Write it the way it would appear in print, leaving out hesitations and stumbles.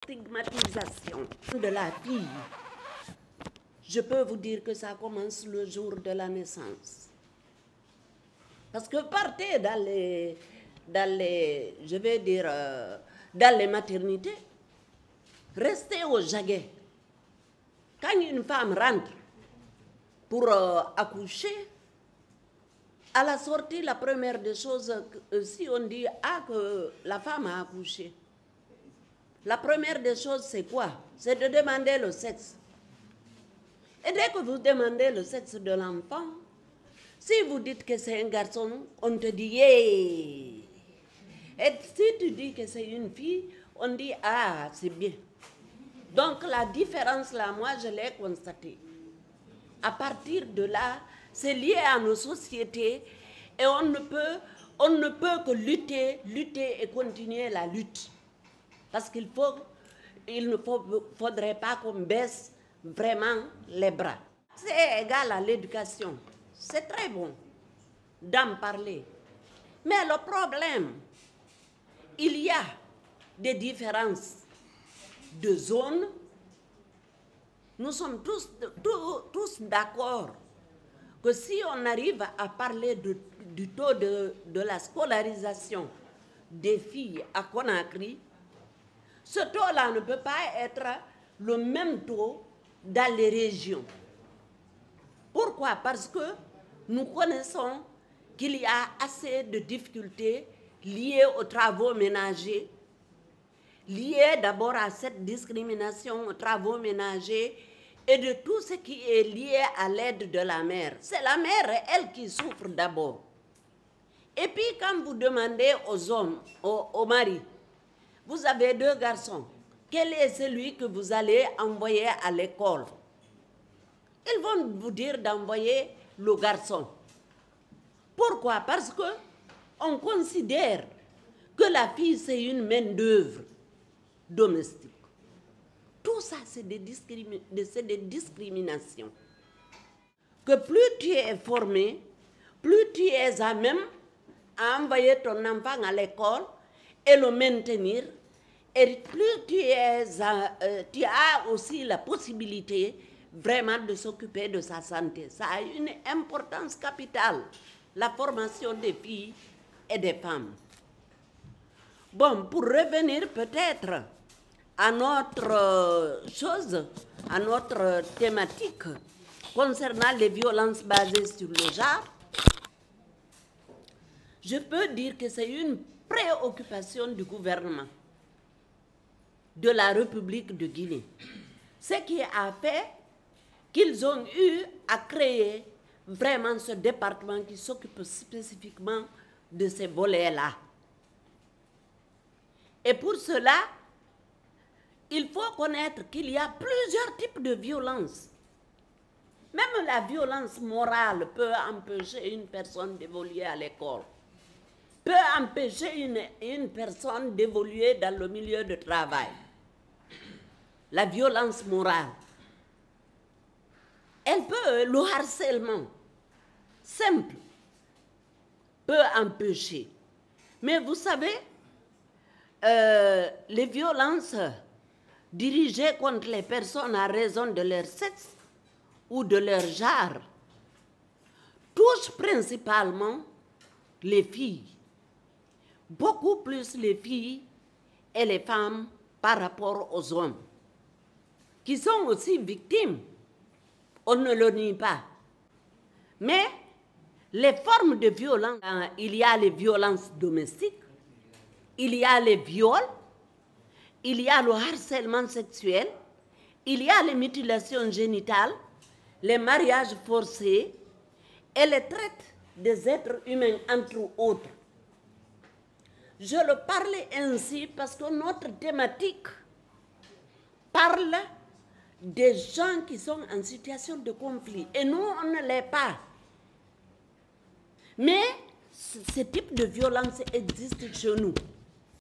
Stigmatisation de la fille. Je peux vous dire que ça commence le jour de la naissance. Parce que partez dans les maternités, restez au Jaguet. Quand une femme rentre pour accoucher, à la sortie, la première des choses, si on dit que la femme a accouché, la première des choses, c'est quoi? C'est de demander le sexe. Et dès que vous demandez le sexe de l'enfant, si vous dites que c'est un garçon, on te dit yeah. Et si tu dis que c'est une fille, on dit ah, c'est bien. Donc la différence là, moi je l'ai constatée. À partir de là, c'est lié à nos sociétés et on ne peut que lutter et continuer la lutte. Parce il ne faudrait pas qu'on baisse vraiment les bras. C'est égal à l'éducation. C'est très bon d'en parler. Mais le problème, il y a des différences de zones. Nous sommes tous d'accord que si on arrive à parler du taux de la scolarisation des filles à Conakry, ce taux-là ne peut pas être le même taux dans les régions. Pourquoi? Parce que nous connaissons qu'il y a assez de difficultés liées aux travaux ménagers, liées d'abord à cette discrimination aux travaux ménagers et de tout ce qui est lié à l'aide de la mère. C'est la mère, elle, qui souffre d'abord. Et puis quand vous demandez aux hommes, aux maris, vous avez 2 garçons, quel est celui que vous allez envoyer à l'école? Ils vont vous dire d'envoyer le garçon. Pourquoi? Parce qu'on considère que la fille, c'est une main-d'œuvre domestique. Tout ça, c'est des discriminations. Que plus tu es formé, plus tu es à même à envoyer ton enfant à l'école et le maintenir, et plus tu as aussi la possibilité vraiment de s'occuper de sa santé. Ça a une importance capitale, la formation des filles et des femmes. Bon, pour revenir peut-être à notre à notre thématique concernant les violences basées sur le genre, je peux dire que c'est une préoccupation du gouvernement de la République de Guinée. Ce qui a fait qu'ils ont eu à créer vraiment ce département qui s'occupe spécifiquement de ces volets-là. Et pour cela, il faut connaître qu'il y a plusieurs types de violences. Même la violence morale peut empêcher une personne d'évoluer à l'école, peut empêcher une personne d'évoluer dans le milieu de travail. La violence morale. Elle peut, le harcèlement simple peut empêcher. Mais vous savez, les violences dirigées contre les personnes à raison de leur sexe ou de leur genre touchent principalement les filles. Beaucoup plus les filles et les femmes par rapport aux hommes, qui sont aussi victimes. On ne le nie pas. Mais les formes de violence, il y a les violences domestiques, il y a les viols, il y a le harcèlement sexuel, il y a les mutilations génitales, les mariages forcés et les traites des êtres humains, entre autres. Je le parlais ainsi parce que notre thématique parle des gens qui sont en situation de conflit. Et nous, on ne l'est pas. Mais ce type de violence existe chez nous.